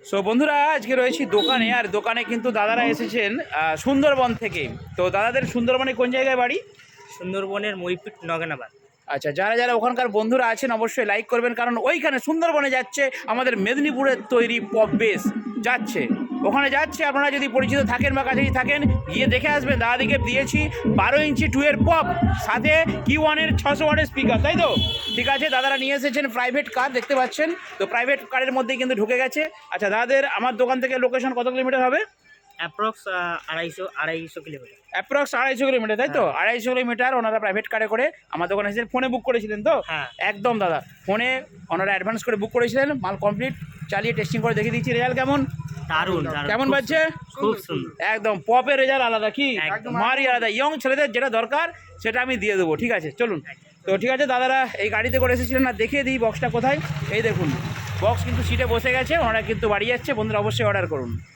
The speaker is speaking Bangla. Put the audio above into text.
সো বন্ধুরা আজকে রয়েছি দোকানে, আর দোকানে কিন্তু দাদারা এসেছেন সুন্দরবন থেকে। তো দাদাদের সুন্দরবনে কোন জায়গায় বাড়ি? সুন্দরবনের মইপিট নগেনাবাদ। আচ্ছা, যারা যারা ওখানকার বন্ধুরা আছেন অবশ্যই লাইক করবেন, কারণ ওইখানে সুন্দরবনে যাচ্ছে আমাদের মেদিনীপুরের তৈরি পপ বেস যাচ্ছে, ওখানে যাচ্ছে। আপনারা যদি পরিচিত থাকেন বা কাছেই থাকেন গিয়ে দেখে আসবেন। দাদাদিকে দিয়েছি 12 ইঞ্চি 2 এর পপ, সাথে Q1 এর 600 ওয়াটের স্পিকার, তাই তো? ঠিক আছে, দাদারা নিয়ে এসেছেন প্রাইভেট কার, দেখতে পাচ্ছেন তো, প্রাইভেট কারের মধ্যেই কিন্তু ঢুকে গেছে। আচ্ছা, দাদাদের আমার দোকান থেকে লোকেশন কত কিলোমিটার হবে? Approx 250 kilometre. অ্যাপ্রক্স 250 কিলোমিটার, তাই তো? 250 কিলোমিটার ওনারা প্রাইভেট কারে করে আমার দোকানে এসেছেন। ফোনে বুক করেছিলেন তো? হ্যাঁ, একদম দাদা, ফোনে ওনারা অ্যাডভান্স করে বুক করেছিলেন। মাল কমপ্লিট, চালিয়ে টেস্টিং করে দেখে দিচ্ছি। রেজাল্ট কেমন? দারুণ। কেমন বাজছে? খুব সুন্দর। একদম পপের রেজাল্ট আলাদা, কি একদম। মারি আলাদা। ইয়ং ছেলেদের যেটা দরকার সেটা আমি দিয়ে দেবো, ঠিক আছে? চলুন। তো ঠিক আছে, দাদারা এই গাড়িতে করে এসেছিলেন, না দেখিয়ে দিই বক্সটা কোথায়। এই দেখুন, বক্স কিন্তু সিটে বসে গেছে, ওনারা কিন্তু বাড়ি যাচ্ছে। বন্ধুরা অবশ্যই অর্ডার করুন।